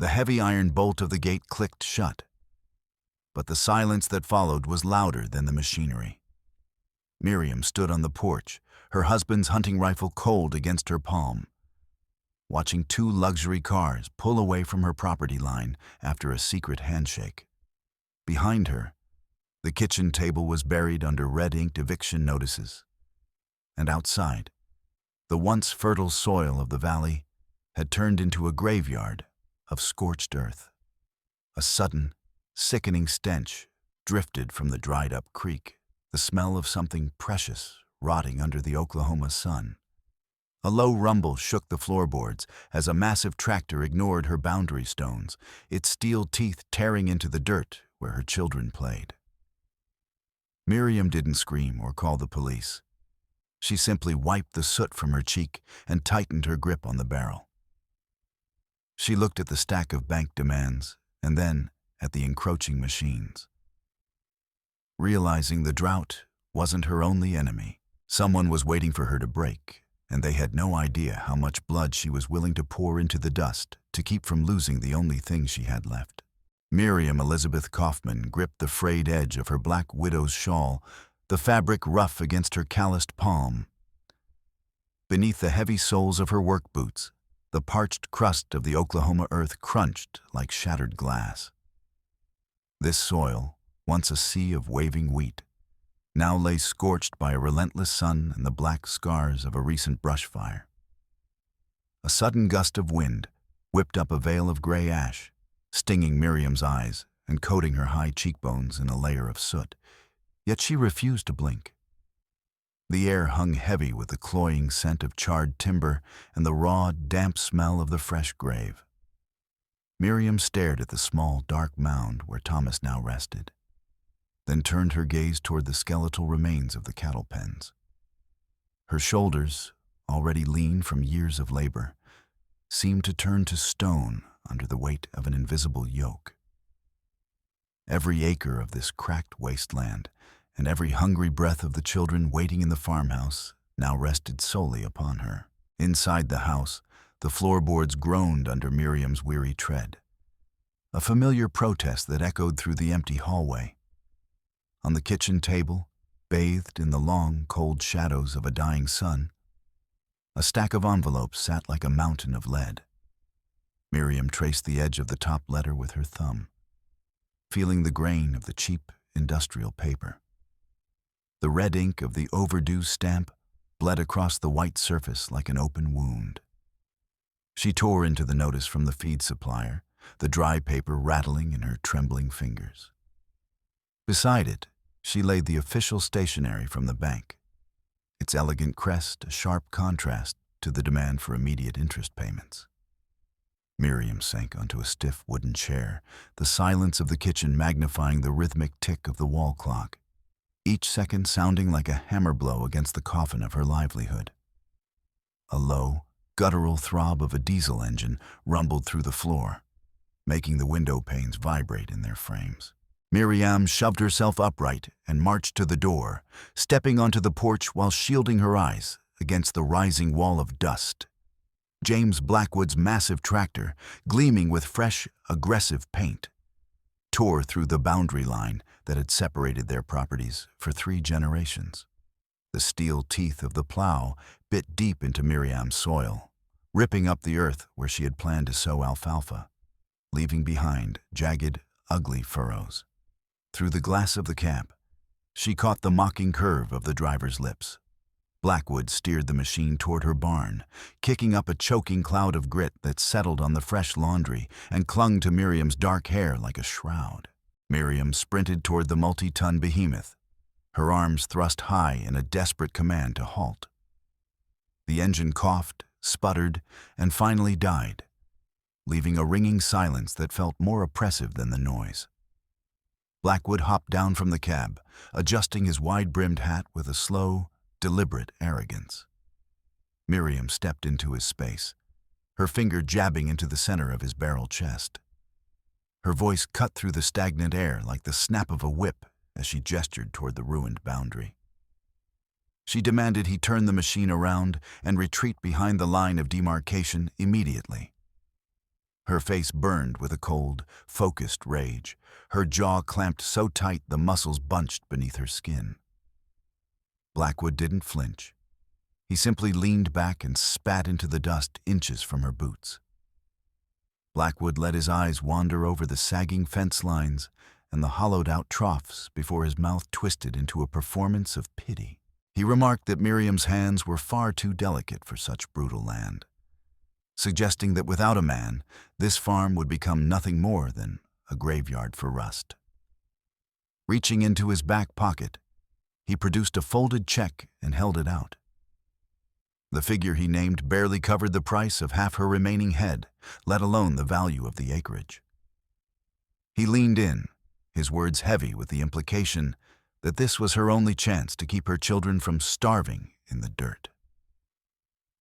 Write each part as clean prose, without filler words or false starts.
The heavy iron bolt of the gate clicked shut, but the silence that followed was louder than the machinery. Miriam stood on the porch, her husband's hunting rifle cold against her palm, watching two luxury cars pull away from her property line after a secret handshake. Behind her, the kitchen table was buried under red-inked eviction notices, and outside, the once fertile soil of the valley had turned into a graveyard of scorched earth. A sudden, sickening stench drifted from the dried-up creek, the smell of something precious rotting under the Oklahoma sun. A low rumble shook the floorboards as a massive tractor ignored her boundary stones, its steel teeth tearing into the dirt where her children played. Miriam didn't scream or call the police. She simply wiped the soot from her cheek and tightened her grip on the barrel. She looked at the stack of bank demands and then at the encroaching machines. Realizing the drought wasn't her only enemy, someone was waiting for her to break, and they had no idea how much blood she was willing to pour into the dust to keep from losing the only thing she had left. Miriam Elizabeth Kauffman gripped the frayed edge of her black widow's shawl, the fabric rough against her calloused palm. Beneath the heavy soles of her work boots, the parched crust of the Oklahoma earth crunched like shattered glass. This soil, once a sea of waving wheat, now lay scorched by a relentless sun and the black scars of a recent brush fire. A sudden gust of wind whipped up a veil of gray ash, stinging Miriam's eyes and coating her high cheekbones in a layer of soot, yet she refused to blink. The air hung heavy with the cloying scent of charred timber and the raw, damp smell of the fresh grave. Miriam stared at the small, dark mound where Thomas now rested, then turned her gaze toward the skeletal remains of the cattle pens. Her shoulders, already lean from years of labor, seemed to turn to stone under the weight of an invisible yoke. Every acre of this cracked wasteland and every hungry breath of the children waiting in the farmhouse now rested solely upon her. Inside the house, the floorboards groaned under Miriam's weary tread, a familiar protest that echoed through the empty hallway. On the kitchen table, bathed in the long, cold shadows of a dying sun, a stack of envelopes sat like a mountain of lead. Miriam traced the edge of the top letter with her thumb, feeling the grain of the cheap industrial paper. The red ink of the overdue stamp bled across the white surface like an open wound. She tore into the notice from the feed supplier, the dry paper rattling in her trembling fingers. Beside it, she laid the official stationery from the bank, its elegant crest a sharp contrast to the demand for immediate interest payments. Miriam sank onto a stiff wooden chair, the silence of the kitchen magnifying the rhythmic tick of the wall clock, each second sounding like a hammer blow against the coffin of her livelihood. A low, guttural throb of a diesel engine rumbled through the floor, making the window panes vibrate in their frames. Miriam shoved herself upright and marched to the door, stepping onto the porch while shielding her eyes against the rising wall of dust. James Blackwood's massive tractor, gleaming with fresh, aggressive paint, tore through the boundary line that had separated their properties for 3 generations. The steel teeth of the plow bit deep into Miriam's soil, ripping up the earth where she had planned to sow alfalfa, leaving behind jagged, ugly furrows. Through the glass of the cab, she caught the mocking curve of the driver's lips. Blackwood steered the machine toward her barn, kicking up a choking cloud of grit that settled on the fresh laundry and clung to Miriam's dark hair like a shroud. Miriam sprinted toward the multi-ton behemoth, her arms thrust high in a desperate command to halt. The engine coughed, sputtered, and finally died, leaving a ringing silence that felt more oppressive than the noise. Blackwood hopped down from the cab, adjusting his wide-brimmed hat with a slow, deliberate arrogance. Miriam stepped into his space, her finger jabbing into the center of his barrel chest. Her voice cut through the stagnant air like the snap of a whip as she gestured toward the ruined boundary. She demanded he turn the machine around and retreat behind the line of demarcation immediately. Her face burned with a cold, focused rage, her jaw clamped so tight the muscles bunched beneath her skin. Blackwood didn't flinch. He simply leaned back and spat into the dust inches from her boots. Blackwood let his eyes wander over the sagging fence lines and the hollowed-out troughs before his mouth twisted into a performance of pity. He remarked that Miriam's hands were far too delicate for such brutal land, suggesting that without a man, this farm would become nothing more than a graveyard for rust. Reaching into his back pocket, he produced a folded check and held it out. The figure he named barely covered the price of half her remaining head, let alone the value of the acreage. He leaned in, his words heavy with the implication that this was her only chance to keep her children from starving in the dirt.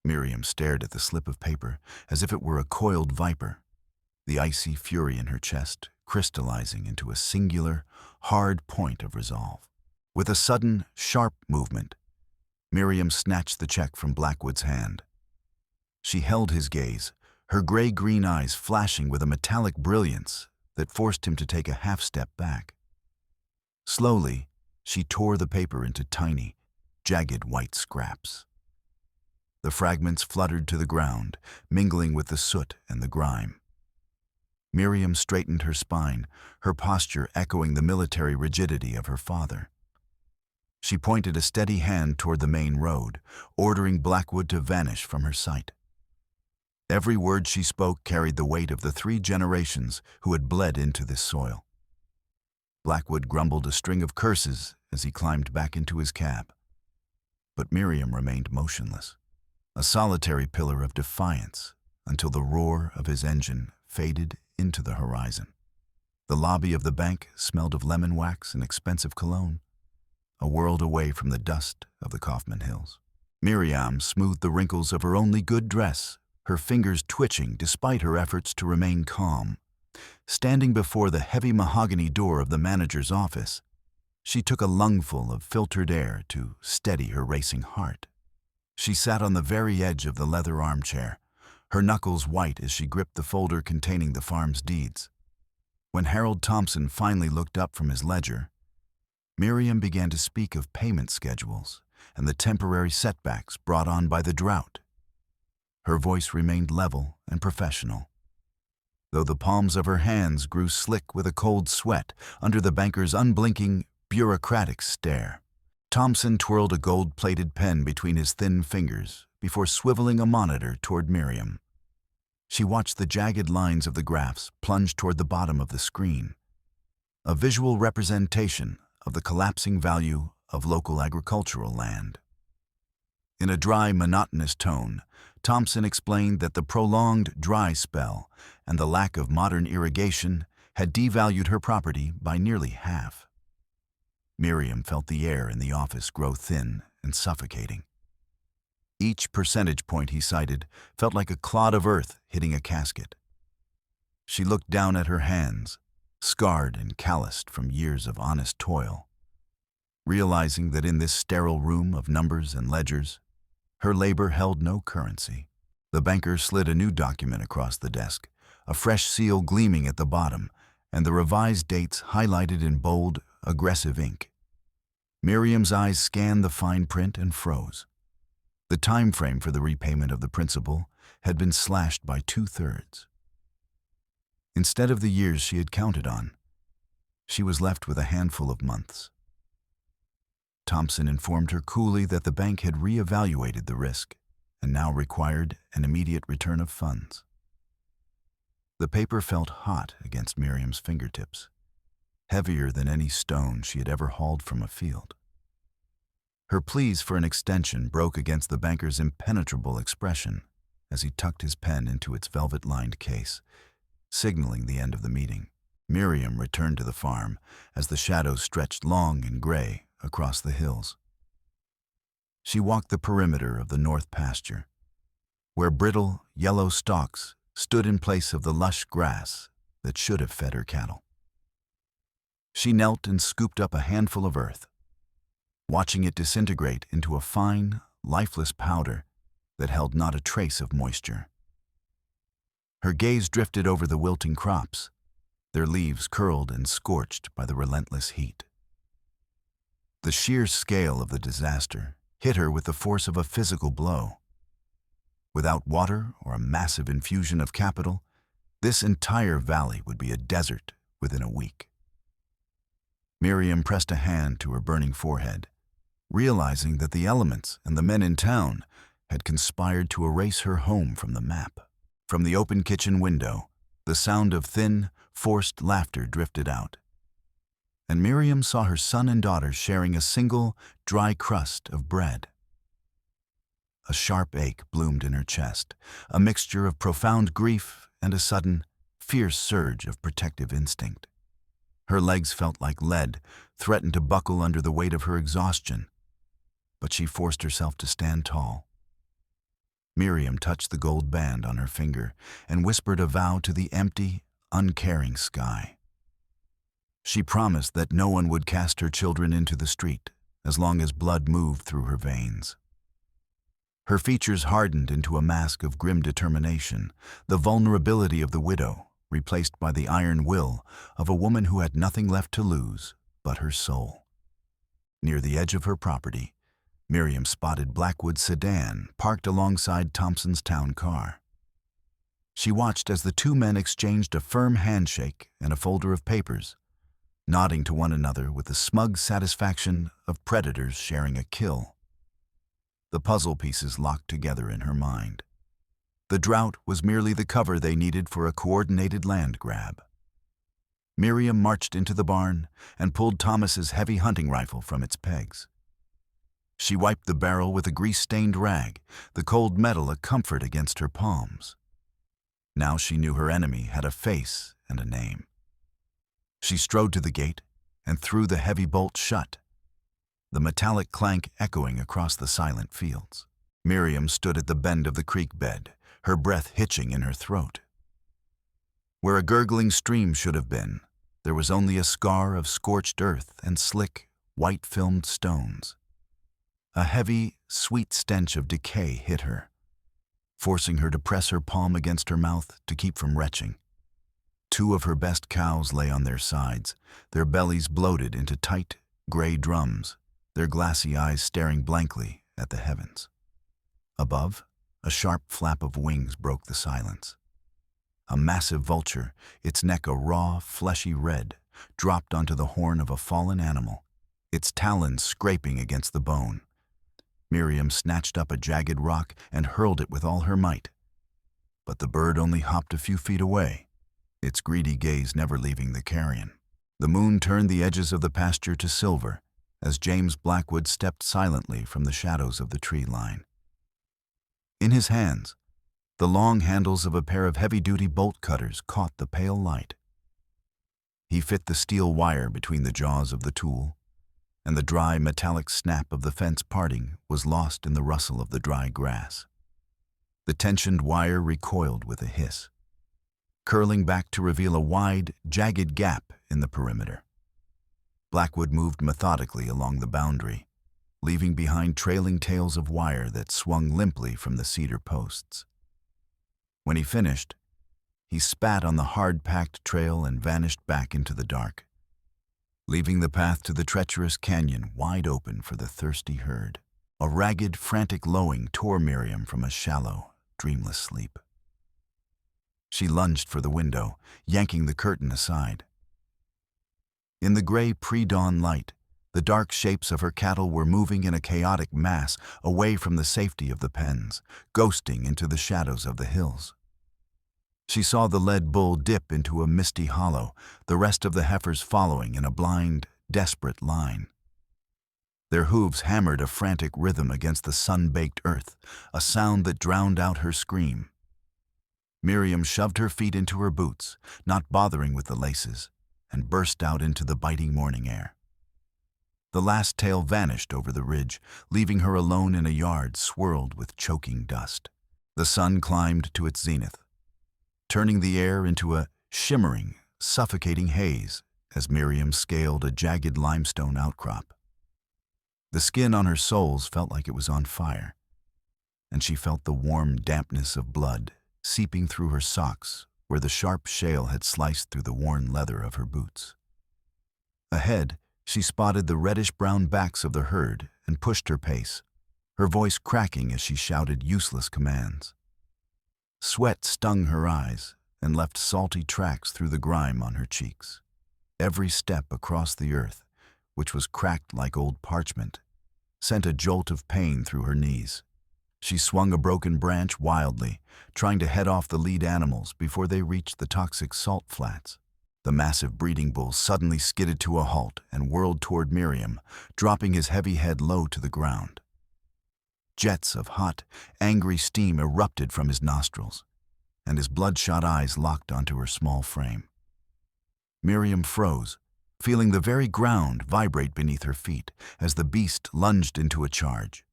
Miriam stared at the slip of paper as if it were a coiled viper, the icy fury in her chest crystallizing into a singular, hard point of resolve. With a sudden, sharp movement, Miriam snatched the check from Blackwood's hand. She held his gaze, her gray-green eyes flashing with a metallic brilliance that forced him to take a half-step back. Slowly, she tore the paper into tiny, jagged white scraps. The fragments fluttered to the ground, mingling with the soot and the grime. Miriam straightened her spine, her posture echoing the military rigidity of her father. She pointed a steady hand toward the main road, ordering Blackwood to vanish from her sight. Every word she spoke carried the weight of the 3 generations who had bled into this soil. Blackwood grumbled a string of curses as he climbed back into his cab. But Miriam remained motionless, a solitary pillar of defiance, until the roar of his engine faded into the horizon. The lobby of the bank smelled of lemon wax and expensive cologne, a world away from the dust of the Kauffman Hills. Miriam smoothed the wrinkles of her only good dress, her fingers twitching despite her efforts to remain calm. Standing before the heavy mahogany door of the manager's office, she took a lungful of filtered air to steady her racing heart. She sat on the very edge of the leather armchair, her knuckles white as she gripped the folder containing the farm's deeds. When Harold Thompson finally looked up from his ledger, Miriam began to speak of payment schedules and the temporary setbacks brought on by the drought. Her voice remained level and professional, though the palms of her hands grew slick with a cold sweat under the banker's unblinking, bureaucratic stare. Thompson twirled a gold-plated pen between his thin fingers before swiveling a monitor toward Miriam. She watched the jagged lines of the graphs plunge toward the bottom of the screen, a visual representation of the collapsing value of local agricultural land. In a dry, monotonous tone, Thompson explained that the prolonged dry spell and the lack of modern irrigation had devalued her property by nearly half. Miriam felt the air in the office grow thin and suffocating. Each percentage point he cited felt like a clod of earth hitting a casket. She looked down at her hands, scarred and calloused from years of honest toil, realizing that in this sterile room of numbers and ledgers, her labor held no currency. The banker slid a new document across the desk, a fresh seal gleaming at the bottom, and the revised dates highlighted in bold, aggressive ink. Miriam's eyes scanned the fine print and froze. The time frame for the repayment of the principal had been slashed by 2/3. Instead of the years she had counted on, she was left with a handful of months. Thompson informed her coolly that the bank had re-evaluated the risk and now required an immediate return of funds. The paper felt hot against Miriam's fingertips, heavier than any stone she had ever hauled from a field. Her pleas for an extension broke against the banker's impenetrable expression as he tucked his pen into its velvet-lined case, signaling the end of the meeting. Miriam returned to the farm as the shadows stretched long and gray across the hills. She walked the perimeter of the north pasture, where brittle, yellow stalks stood in place of the lush grass that should have fed her cattle. She knelt and scooped up a handful of earth, watching it disintegrate into a fine, lifeless powder that held not a trace of moisture. Her gaze drifted over the wilting crops, their leaves curled and scorched by the relentless heat. The sheer scale of the disaster hit her with the force of a physical blow. Without water or a massive infusion of capital, this entire valley would be a desert within a week. Miriam pressed a hand to her burning forehead, realizing that the elements and the men in town had conspired to erase her home from the map. From the open kitchen window, the sound of thin, forced laughter drifted out, and Miriam saw her son and daughter sharing a single, dry crust of bread. A sharp ache bloomed in her chest, a mixture of profound grief and a sudden, fierce surge of protective instinct. Her legs felt like lead, threatened to buckle under the weight of her exhaustion, but she forced herself to stand tall. Miriam touched the gold band on her finger and whispered a vow to the empty, uncaring sky. She promised that no one would cast her children into the street as long as blood moved through her veins. Her features hardened into a mask of grim determination, the vulnerability of the widow replaced by the iron will of a woman who had nothing left to lose but her soul. Near the edge of her property, Miriam spotted Blackwood's sedan parked alongside Thompson's town car. She watched as the two men exchanged a firm handshake and a folder of papers, nodding to one another with the smug satisfaction of predators sharing a kill. The puzzle pieces locked together in her mind. The drought was merely the cover they needed for a coordinated land grab. Miriam marched into the barn and pulled Thomas's heavy hunting rifle from its pegs. She wiped the barrel with a grease-stained rag, the cold metal a comfort against her palms. Now she knew her enemy had a face and a name. She strode to the gate and threw the heavy bolt shut, the metallic clank echoing across the silent fields. Miriam stood at the bend of the creek bed, her breath hitching in her throat. Where a gurgling stream should have been, there was only a scar of scorched earth and slick, white-filmed stones. A heavy, sweet stench of decay hit her, forcing her to press her palm against her mouth to keep from retching. Two of her best cows lay on their sides, their bellies bloated into tight, gray drums, their glassy eyes staring blankly at the heavens. Above, a sharp flap of wings broke the silence. A massive vulture, its neck a raw, fleshy red, dropped onto the horn of a fallen animal, its talons scraping against the bone. Miriam snatched up a jagged rock and hurled it with all her might. But the bird only hopped a few feet away, its greedy gaze never leaving the carrion. The moon turned the edges of the pasture to silver as James Blackwood stepped silently from the shadows of the tree line. In his hands, the long handles of a pair of heavy-duty bolt cutters caught the pale light. He fit the steel wire between the jaws of the tool, and the dry metallic snap of the fence parting was lost in the rustle of the dry grass. The tensioned wire recoiled with a hiss, curling back to reveal a wide, jagged gap in the perimeter. Blackwood moved methodically along the boundary, leaving behind trailing tails of wire that swung limply from the cedar posts. When he finished, he spat on the hard-packed trail and vanished back into the dark, leaving the path to the treacherous canyon wide open for the thirsty herd. A ragged, frantic lowing tore Miriam from a shallow, dreamless sleep. She lunged for the window, yanking the curtain aside. In the gray pre-dawn light, the dark shapes of her cattle were moving in a chaotic mass away from the safety of the pens, ghosting into the shadows of the hills. She saw the lead bull dip into a misty hollow, the rest of the heifers following in a blind, desperate line. Their hooves hammered a frantic rhythm against the sun-baked earth, a sound that drowned out her scream. Miriam shoved her feet into her boots, not bothering with the laces, and burst out into the biting morning air. The last tail vanished over the ridge, leaving her alone in a yard swirled with choking dust. The sun climbed to its zenith, turning the air into a shimmering, suffocating haze as Miriam scaled a jagged limestone outcrop. The skin on her soles felt like it was on fire, and she felt the warm dampness of blood seeping through her socks where the sharp shale had sliced through the worn leather of her boots. Ahead, she spotted the reddish-brown backs of the herd and pushed her pace, her voice cracking as she shouted useless commands. Sweat stung her eyes and left salty tracks through the grime on her cheeks. Every step across the earth, which was cracked like old parchment, sent a jolt of pain through her knees. She swung a broken branch wildly, trying to head off the lead animals before they reached the toxic salt flats. The massive breeding bull suddenly skidded to a halt and whirled toward Miriam, dropping his heavy head low to the ground. Jets of hot, angry steam erupted from his nostrils, and his bloodshot eyes locked onto her small frame. Miriam froze, feeling the very ground vibrate beneath her feet as the beast lunged into a charge.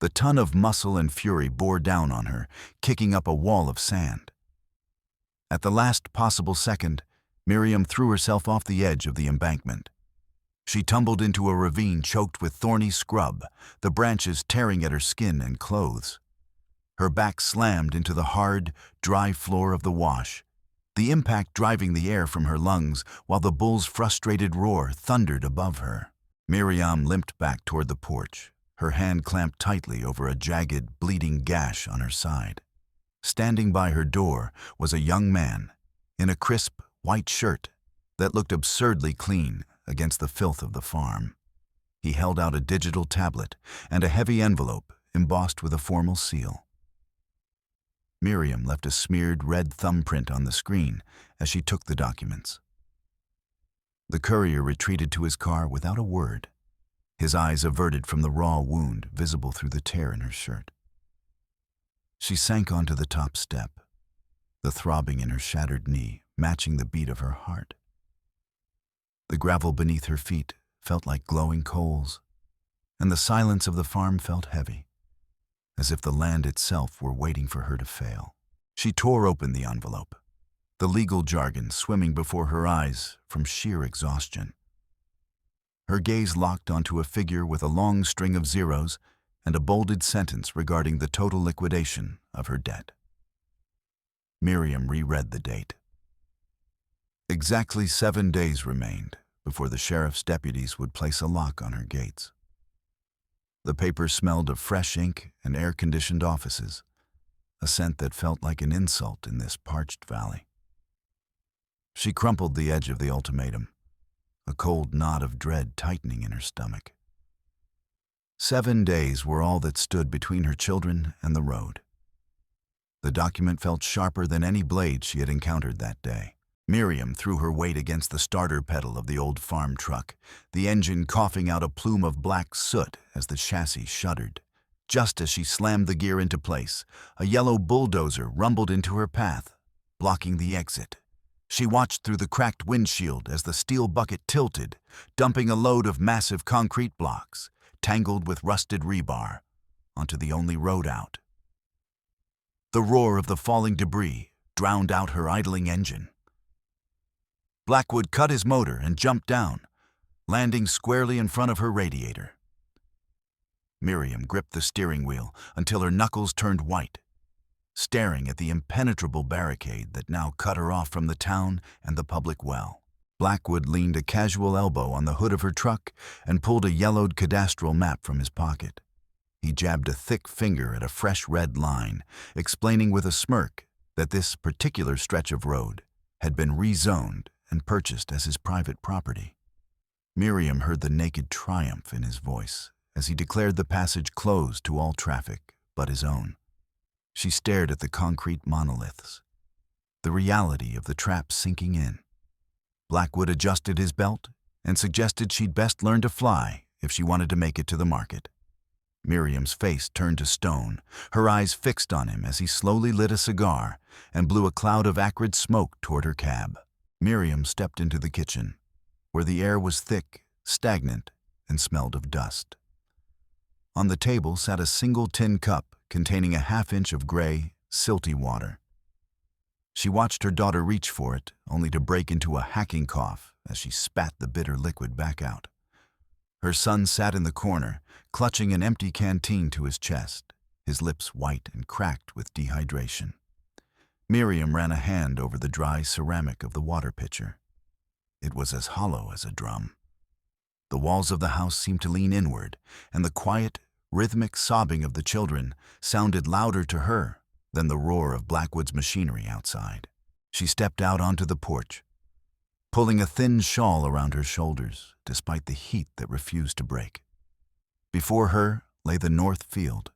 The ton of muscle and fury bore down on her, kicking up a wall of sand. At the last possible second, Miriam threw herself off the edge of the embankment. She tumbled into a ravine choked with thorny scrub, the branches tearing at her skin and clothes. Her back slammed into the hard, dry floor of the wash, the impact driving the air from her lungs while the bull's frustrated roar thundered above her. Miriam limped back toward the porch, her hand clamped tightly over a jagged, bleeding gash on her side. Standing by her door was a young man, in a crisp, white shirt that looked absurdly clean against the filth of the farm. He held out a digital tablet and a heavy envelope embossed with a formal seal. Miriam left a smeared red thumbprint on the screen as she took the documents. The courier retreated to his car without a word, his eyes averted from the raw wound visible through the tear in her shirt. She sank onto the top step, the throbbing in her shattered knee matching the beat of her heart. The gravel beneath her feet felt like glowing coals, and the silence of the farm felt heavy, as if the land itself were waiting for her to fail. She tore open the envelope, the legal jargon swimming before her eyes from sheer exhaustion. Her gaze locked onto a figure with a long string of zeros and a bolded sentence regarding the total liquidation of her debt. Miriam reread the date. Exactly 7 days remained before the sheriff's deputies would place a lock on her gates. The paper smelled of fresh ink and air-conditioned offices, a scent that felt like an insult in this parched valley. She crumpled the edge of the ultimatum, a cold knot of dread tightening in her stomach. 7 days were all that stood between her children and the road. The document felt sharper than any blade she had encountered that day. Miriam threw her weight against the starter pedal of the old farm truck, the engine coughing out a plume of black soot as the chassis shuddered. Just as she slammed the gear into place, a yellow bulldozer rumbled into her path, blocking the exit. She watched through the cracked windshield as the steel bucket tilted, dumping a load of massive concrete blocks, tangled with rusted rebar, onto the only road out. The roar of the falling debris drowned out her idling engine. Blackwood cut his motor and jumped down, landing squarely in front of her radiator. Miriam gripped the steering wheel until her knuckles turned white, staring at the impenetrable barricade that now cut her off from the town and the public well. Blackwood leaned a casual elbow on the hood of her truck and pulled a yellowed cadastral map from his pocket. He jabbed a thick finger at a fresh red line, explaining with a smirk that this particular stretch of road had been rezoned and purchased as his private property. Miriam heard the naked triumph in his voice as he declared the passage closed to all traffic but his own. She stared at the concrete monoliths, the reality of the trap sinking in. Blackwood adjusted his belt and suggested she'd best learn to fly if she wanted to make it to the market. Miriam's face turned to stone, her eyes fixed on him as he slowly lit a cigar and blew a cloud of acrid smoke toward her cab. Miriam stepped into the kitchen, where the air was thick, stagnant, and smelled of dust. On the table sat a single tin cup containing a half-inch of gray, silty water. She watched her daughter reach for it, only to break into a hacking cough as she spat the bitter liquid back out. Her son sat in the corner, clutching an empty canteen to his chest, his lips white and cracked with dehydration. Miriam ran a hand over the dry ceramic of the water pitcher. It was as hollow as a drum. The walls of the house seemed to lean inward, and the quiet, rhythmic sobbing of the children sounded louder to her than the roar of Blackwood's machinery outside. She stepped out onto the porch, pulling a thin shawl around her shoulders despite the heat that refused to break. Before her lay the north field,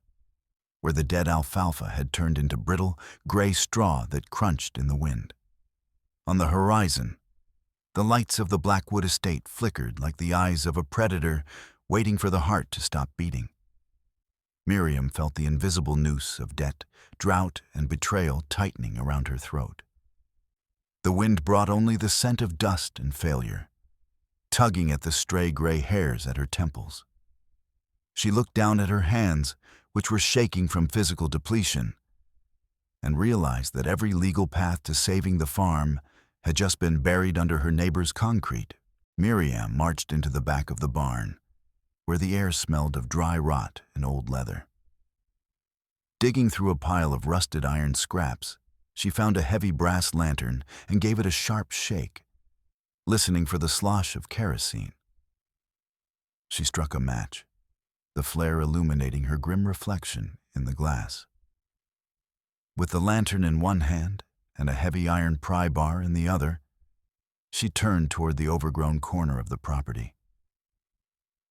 where the dead alfalfa had turned into brittle, gray straw that crunched in the wind. On the horizon, the lights of the Blackwood estate flickered like the eyes of a predator waiting for the heart to stop beating. Miriam felt the invisible noose of debt, drought, and betrayal tightening around her throat. The wind brought only the scent of dust and failure, tugging at the stray gray hairs at her temples. She looked down at her hands, which were shaking from physical depletion, and realized that every legal path to saving the farm had just been buried under her neighbor's concrete. Miriam marched into the back of the barn, where the air smelled of dry rot and old leather. Digging through a pile of rusted iron scraps, she found a heavy brass lantern and gave it a sharp shake, listening for the slosh of kerosene. She struck a match, the flare illuminating her grim reflection in the glass. With the lantern in one hand and a heavy iron pry bar in the other, she turned toward the overgrown corner of the property.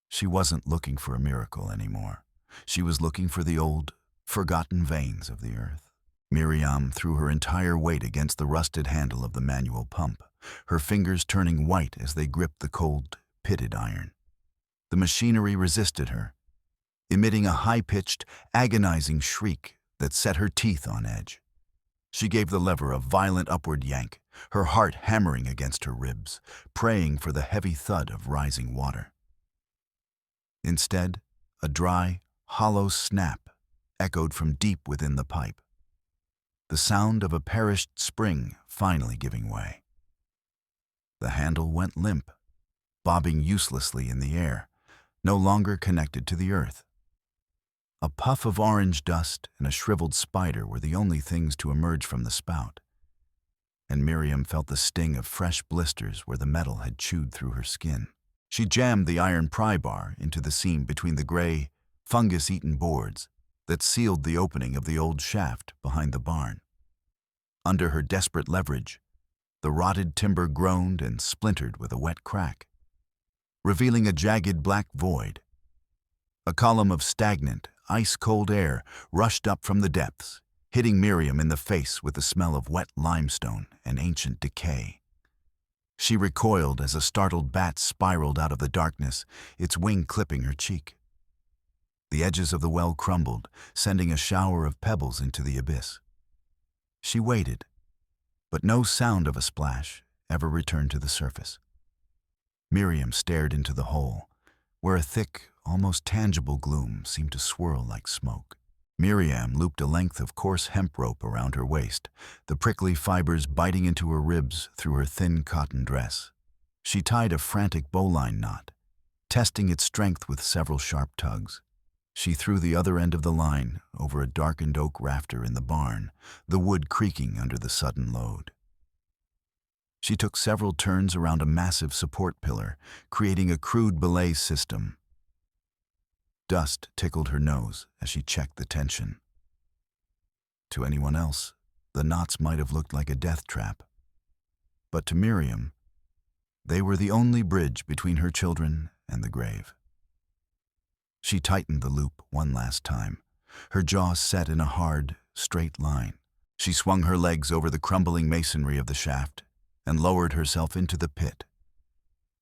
She wasn't looking for a miracle anymore. She was looking for the old, forgotten veins of the earth. Miriam threw her entire weight against the rusted handle of the manual pump, her fingers turning white as they gripped the cold, pitted iron. The machinery resisted her, emitting a high-pitched, agonizing shriek that set her teeth on edge. She gave the lever a violent upward yank, her heart hammering against her ribs, praying for the heavy thud of rising water. Instead, a dry, hollow snap echoed from deep within the pipe, the sound of a perished spring finally giving way. The handle went limp, bobbing uselessly in the air, no longer connected to the earth. A puff of orange dust and a shriveled spider were the only things to emerge from the spout, and Miriam felt the sting of fresh blisters where the metal had chewed through her skin. She jammed the iron pry bar into the seam between the gray, fungus-eaten boards that sealed the opening of the old shaft behind the barn. Under her desperate leverage, the rotted timber groaned and splintered with a wet crack, revealing a jagged black void. A column of stagnant, ice-cold air rushed up from the depths, hitting Miriam in the face with the smell of wet limestone and ancient decay. She recoiled as a startled bat spiraled out of the darkness, its wing clipping her cheek. The edges of the well crumbled, sending a shower of pebbles into the abyss. She waited, but no sound of a splash ever returned to the surface. Miriam stared into the hole, where a thick, almost tangible gloom seemed to swirl like smoke. Miriam looped a length of coarse hemp rope around her waist, the prickly fibers biting into her ribs through her thin cotton dress. She tied a frantic bowline knot, testing its strength with several sharp tugs. She threw the other end of the line over a darkened oak rafter in the barn, the wood creaking under the sudden load. She took several turns around a massive support pillar, creating a crude belay system. Dust tickled her nose as she checked the tension. To anyone else, the knots might have looked like a death trap. But to Miriam, they were the only bridge between her children and the grave. She tightened the loop one last time, her jaw set in a hard, straight line. She swung her legs over the crumbling masonry of the shaft and lowered herself into the pit,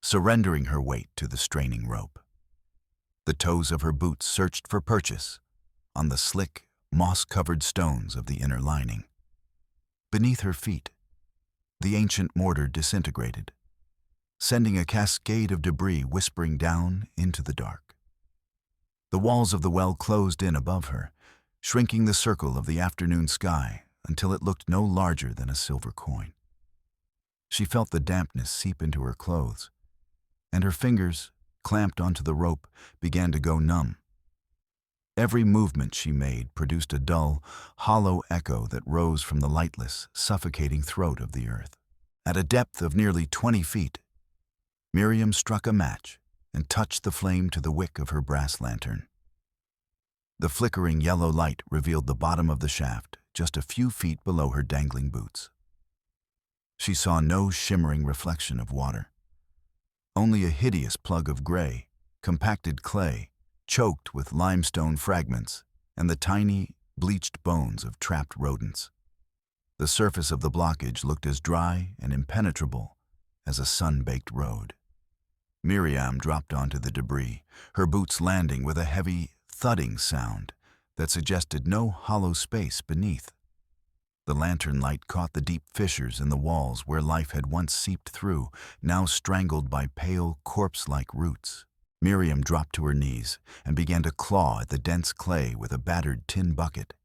surrendering her weight to the straining rope. The toes of her boots searched for purchase on the slick, moss-covered stones of the inner lining. Beneath her feet, the ancient mortar disintegrated, sending a cascade of debris whispering down into the dark. The walls of the well closed in above her, shrinking the circle of the afternoon sky until it looked no larger than a silver coin. She felt the dampness seep into her clothes, and her fingers, clamped onto the rope, began to go numb. Every movement she made produced a dull, hollow echo that rose from the lightless, suffocating throat of the earth. At a depth of nearly 20 feet, Miriam struck a match and touched the flame to the wick of her brass lantern. The flickering yellow light revealed the bottom of the shaft, just a few feet below her dangling boots. She saw no shimmering reflection of water, only a hideous plug of gray, compacted clay, choked with limestone fragments and the tiny, bleached bones of trapped rodents. The surface of the blockage looked as dry and impenetrable as a sun-baked road. Miriam dropped onto the debris, her boots landing with a heavy, thudding sound that suggested no hollow space beneath. The lantern light caught the deep fissures in the walls where life had once seeped through, now strangled by pale, corpse-like roots. Miriam dropped to her knees and began to claw at the dense clay with a battered tin bucket.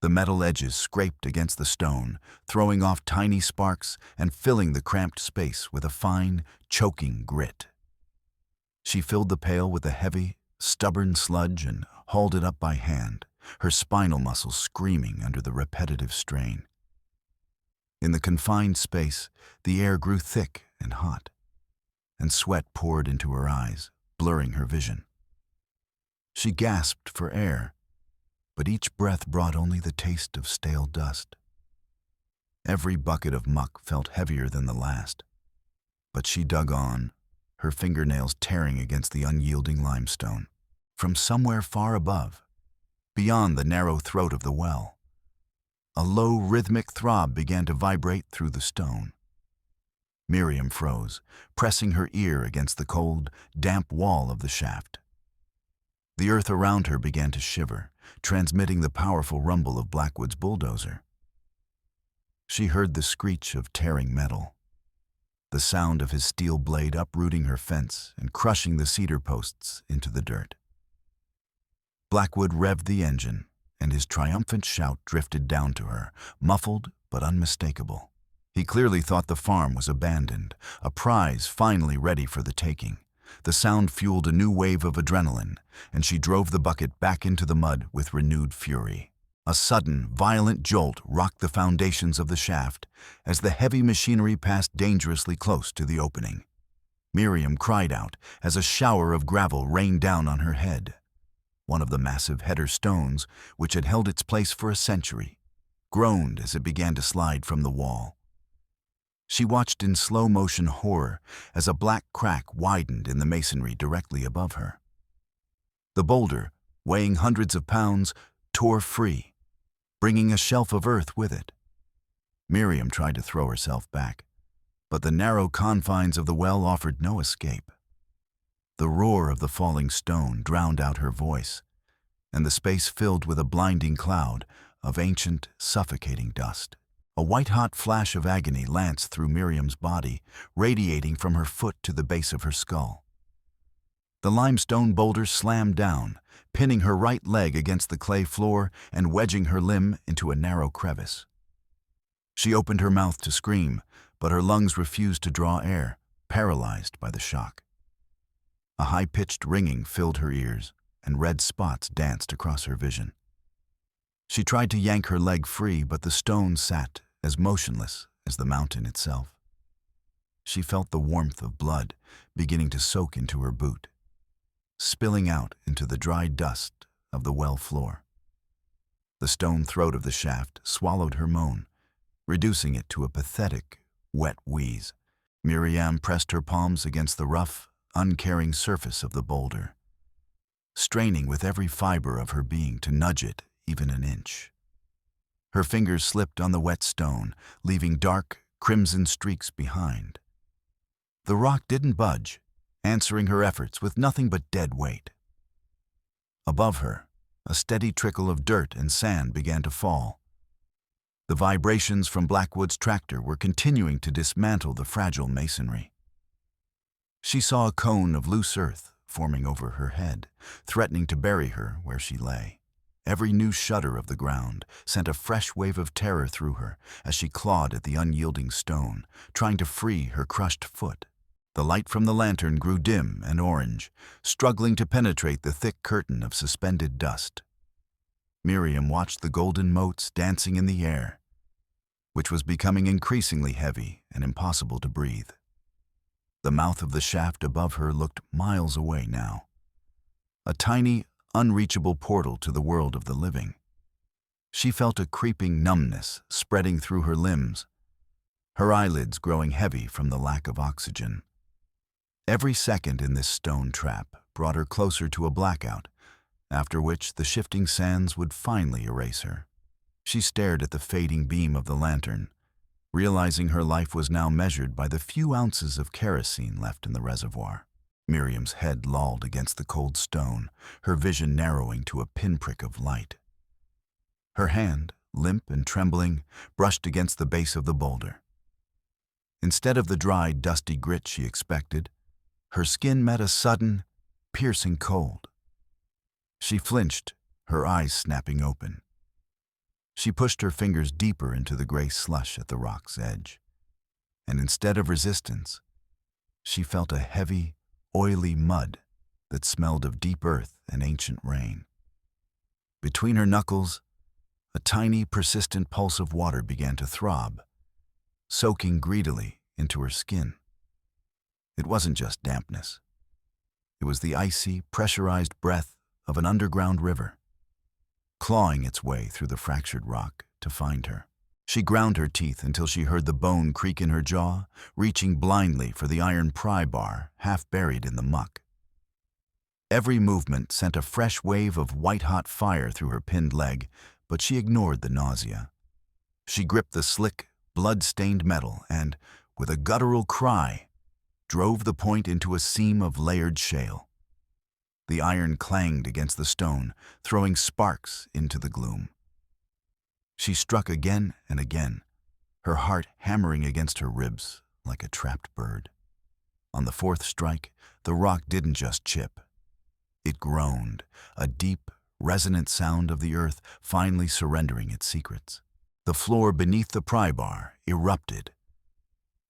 The metal edges scraped against the stone, throwing off tiny sparks and filling the cramped space with a fine, choking grit. She filled the pail with a heavy, stubborn sludge and hauled it up by hand, her spinal muscles screaming under the repetitive strain. In the confined space, the air grew thick and hot, and sweat poured into her eyes, blurring her vision. She gasped for air, but each breath brought only the taste of stale dust. Every bucket of muck felt heavier than the last, but she dug on, her fingernails tearing against the unyielding limestone. From somewhere far above, beyond the narrow throat of the well, a low rhythmic throb began to vibrate through the stone. Miriam froze, pressing her ear against the cold, damp wall of the shaft. The earth around her began to shiver, transmitting the powerful rumble of Blackwood's bulldozer. She heard the screech of tearing metal, the sound of his steel blade uprooting her fence and crushing the cedar posts into the dirt. Blackwood revved the engine, and his triumphant shout drifted down to her, muffled but unmistakable. He clearly thought the farm was abandoned, a prize finally ready for the taking. The sound fueled a new wave of adrenaline, and she drove the bucket back into the mud with renewed fury. A sudden, violent jolt rocked the foundations of the shaft as the heavy machinery passed dangerously close to the opening. Miriam cried out as a shower of gravel rained down on her head. One of the massive header stones, which had held its place for a century, groaned as it began to slide from the wall. She watched in slow-motion horror as a black crack widened in the masonry directly above her. The boulder, weighing hundreds of pounds, tore free, bringing a shelf of earth with it. Miriam tried to throw herself back, but the narrow confines of the well offered no escape. The roar of the falling stone drowned out her voice, and the space filled with a blinding cloud of ancient, suffocating dust. A white-hot flash of agony lanced through Miriam's body, radiating from her foot to the base of her skull. The limestone boulder slammed down, pinning her right leg against the clay floor and wedging her limb into a narrow crevice. She opened her mouth to scream, but her lungs refused to draw air, paralyzed by the shock. A high-pitched ringing filled her ears, and red spots danced across her vision. She tried to yank her leg free, but the stone sat as motionless as the mountain itself. She felt the warmth of blood beginning to soak into her boot, spilling out into the dry dust of the well floor. The stone throat of the shaft swallowed her moan, reducing it to a pathetic, wet wheeze. Miriam pressed her palms against the rough, uncaring surface of the boulder, straining with every fiber of her being to nudge it even an inch. Her fingers slipped on the wet stone, leaving dark, crimson streaks behind. The rock didn't budge, answering her efforts with nothing but dead weight. Above her, a steady trickle of dirt and sand began to fall. The vibrations from Blackwood's tractor were continuing to dismantle the fragile masonry. She saw a cone of loose earth forming over her head, threatening to bury her where she lay. Every new shudder of the ground sent a fresh wave of terror through her as she clawed at the unyielding stone, trying to free her crushed foot. The light from the lantern grew dim and orange, struggling to penetrate the thick curtain of suspended dust. Miriam watched the golden motes dancing in the air, which was becoming increasingly heavy and impossible to breathe. The mouth of the shaft above her looked miles away now, a tiny, unreachable portal to the world of the living. She felt a creeping numbness spreading through her limbs, her eyelids growing heavy from the lack of oxygen. Every second in this stone trap brought her closer to a blackout, after which the shifting sands would finally erase her. She stared at the fading beam of the lantern, realizing her life was now measured by the few ounces of kerosene left in the reservoir. Miriam's head lolled against the cold stone, her vision narrowing to a pinprick of light. Her hand, limp and trembling, brushed against the base of the boulder. Instead of the dry, dusty grit she expected, her skin met a sudden, piercing cold. She flinched, her eyes snapping open. She pushed her fingers deeper into the gray slush at the rock's edge, and instead of resistance, she felt a heavy, oily mud that smelled of deep earth and ancient rain. Between her knuckles, a tiny, persistent pulse of water began to throb, soaking greedily into her skin. It wasn't just dampness. It was the icy, pressurized breath of an underground river, clawing its way through the fractured rock to find her. She ground her teeth until she heard the bone creak in her jaw, reaching blindly for the iron pry bar half buried in the muck. Every movement sent a fresh wave of white-hot fire through her pinned leg, but she ignored the nausea. She gripped the slick, blood-stained metal and, with a guttural cry, drove the point into a seam of layered shale. The iron clanged against the stone, throwing sparks into the gloom. She struck again and again, her heart hammering against her ribs like a trapped bird. On the fourth strike, the rock didn't just chip. It groaned, a deep, resonant sound of the earth finally surrendering its secrets. The floor beneath the pry bar erupted.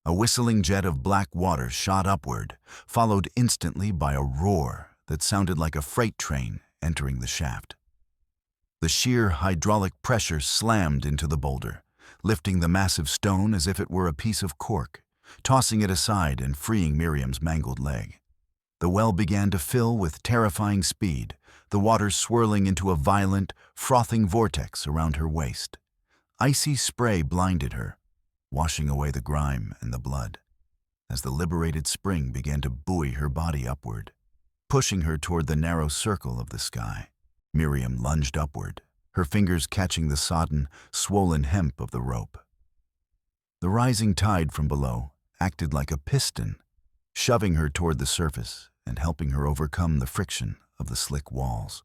A whistling jet of black water shot upward, followed instantly by a roar that sounded like a freight train entering the shaft. The sheer hydraulic pressure slammed into the boulder, lifting the massive stone as if it were a piece of cork, tossing it aside and freeing Miriam's mangled leg. The well began to fill with terrifying speed, the water swirling into a violent, frothing vortex around her waist. Icy spray blinded her, washing away the grime and the blood, as the liberated spring began to buoy her body upward, pushing her toward the narrow circle of the sky. Miriam lunged upward, her fingers catching the sodden, swollen hemp of the rope. The rising tide from below acted like a piston, shoving her toward the surface and helping her overcome the friction of the slick walls.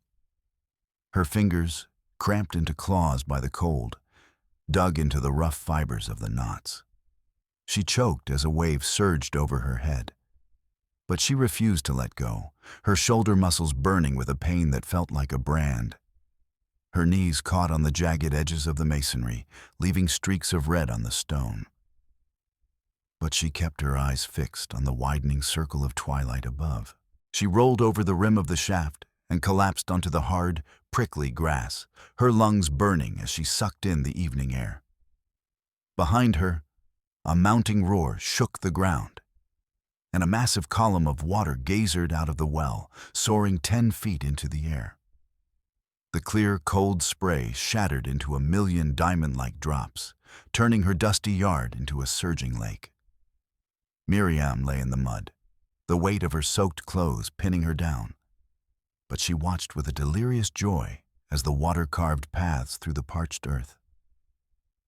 Her fingers, cramped into claws by the cold, dug into the rough fibers of the knots. She choked as a wave surged over her head. But she refused to let go, her shoulder muscles burning with a pain that felt like a brand. Her knees caught on the jagged edges of the masonry, leaving streaks of red on the stone. But she kept her eyes fixed on the widening circle of twilight above. She rolled over the rim of the shaft and collapsed onto the hard, prickly grass, her lungs burning as she sucked in the evening air. Behind her, a mounting roar shook the ground, and a massive column of water geysered out of the well, soaring 10 feet into the air. The clear, cold spray shattered into a million diamond-like drops, turning her dusty yard into a surging lake. Miriam lay in the mud, the weight of her soaked clothes pinning her down. But she watched with a delirious joy as the water carved paths through the parched earth.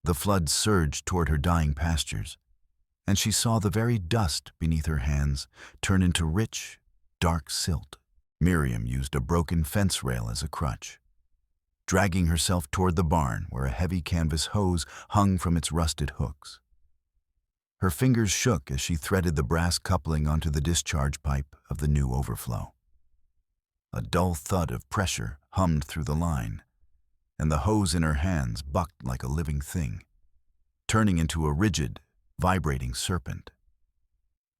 The flood surged toward her dying pastures, and she saw the very dust beneath her hands turn into rich, dark silt. Miriam used a broken fence rail as a crutch, dragging herself toward the barn where a heavy canvas hose hung from its rusted hooks. Her fingers shook as she threaded the brass coupling onto the discharge pipe of the new overflow. A dull thud of pressure hummed through the line, and the hose in her hands bucked like a living thing, turning into a rigid, vibrating serpent.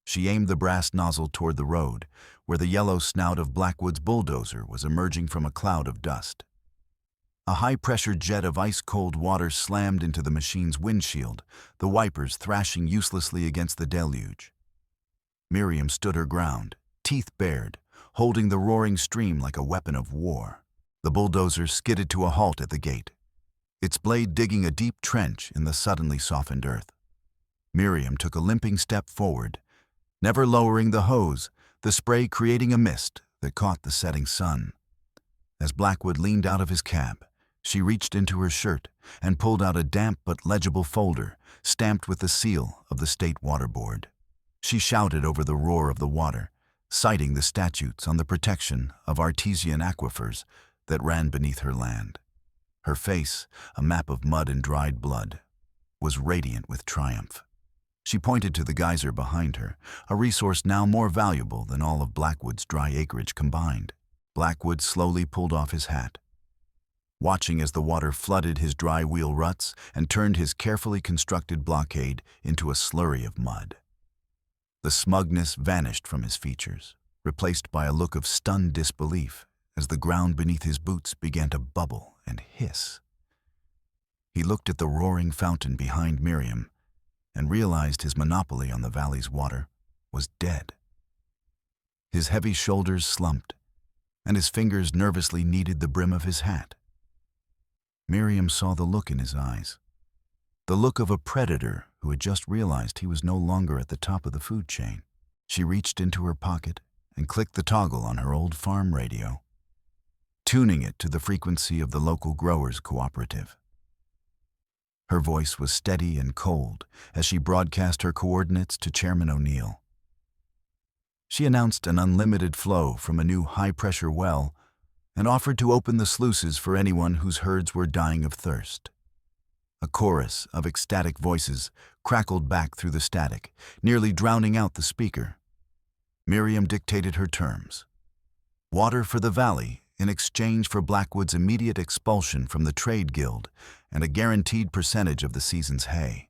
She aimed the brass nozzle toward the road, where the yellow snout of Blackwood's bulldozer was emerging from a cloud of dust. A high-pressure jet of ice-cold water slammed into the machine's windshield, the wipers thrashing uselessly against the deluge. Miriam stood her ground, teeth bared, holding the roaring stream like a weapon of war. The bulldozer skidded to a halt at the gate, its blade digging a deep trench in the suddenly softened earth. Miriam took a limping step forward, never lowering the hose, the spray creating a mist that caught the setting sun. As Blackwood leaned out of his cab, she reached into her shirt and pulled out a damp but legible folder stamped with the seal of the State Water Board. She shouted over the roar of the water, citing the statutes on the protection of artesian aquifers that ran beneath her land. Her face, a map of mud and dried blood, was radiant with triumph. She pointed to the geyser behind her, a resource now more valuable than all of Blackwood's dry acreage combined. Blackwood slowly pulled off his hat, watching as the water flooded his dry wheel ruts and turned his carefully constructed blockade into a slurry of mud. The smugness vanished from his features, replaced by a look of stunned disbelief as the ground beneath his boots began to bubble and hiss. He looked at the roaring fountain behind Miriam and realized his monopoly on the valley's water was dead. His heavy shoulders slumped, and his fingers nervously kneaded the brim of his hat. Miriam saw the look in his eyes, the look of a predator who had just realized he was no longer at the top of the food chain. She reached into her pocket and clicked the toggle on her old farm radio, tuning it to the frequency of the local growers' cooperative. Her voice was steady and cold as she broadcast her coordinates to Chairman O'Neill. She announced an unlimited flow from a new high-pressure well and offered to open the sluices for anyone whose herds were dying of thirst. A chorus of ecstatic voices crackled back through the static, nearly drowning out the speaker. Miriam dictated her terms: water for the valley in exchange for Blackwood's immediate expulsion from the trade guild and a guaranteed percentage of the season's hay.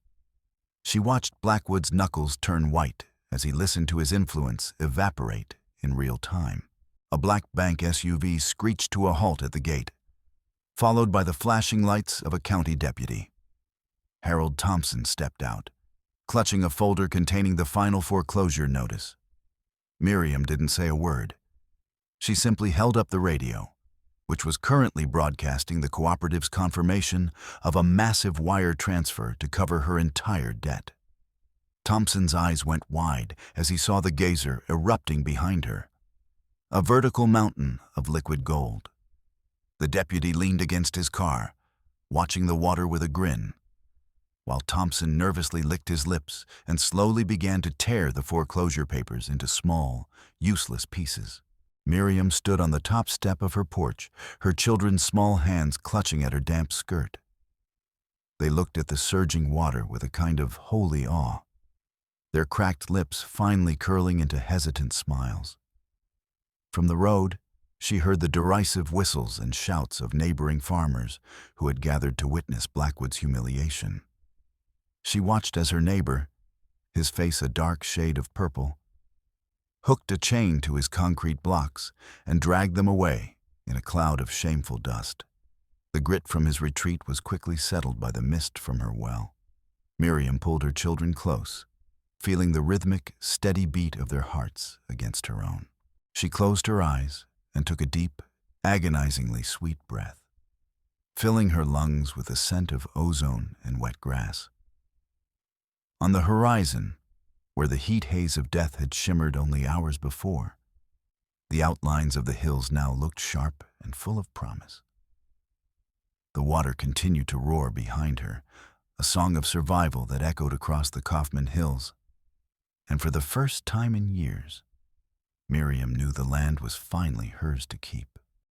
She watched Blackwood's knuckles turn white as he listened to his influence evaporate in real time. A black bank SUV screeched to a halt at the gate, followed by the flashing lights of a county deputy. Harold Thompson stepped out, clutching a folder containing the final foreclosure notice. Miriam didn't say a word. She simply held up the radio, which was currently broadcasting the cooperative's confirmation of a massive wire transfer to cover her entire debt. Thompson's eyes went wide as he saw the geyser erupting behind her, a vertical mountain of liquid gold. The deputy leaned against his car, watching the water with a grin, while Thompson nervously licked his lips and slowly began to tear the foreclosure papers into small, useless pieces. Miriam stood on the top step of her porch, her children's small hands clutching at her damp skirt. They looked at the surging water with a kind of holy awe, their cracked lips finally curling into hesitant smiles. From the road, she heard the derisive whistles and shouts of neighboring farmers who had gathered to witness Blackwood's humiliation. She watched as her neighbor, his face a dark shade of purple, hooked a chain to his concrete blocks and dragged them away in a cloud of shameful dust. The grit from his retreat was quickly settled by the mist from her well. Miriam pulled her children close, feeling the rhythmic, steady beat of their hearts against her own. She closed her eyes and took a deep, agonizingly sweet breath, filling her lungs with a scent of ozone and wet grass. On the horizon, where the heat haze of death had shimmered only hours before, the outlines of the hills now looked sharp and full of promise. The water continued to roar behind her, a song of survival that echoed across the Kauffman hills. And for the first time in years, Miriam knew the land was finally hers to keep.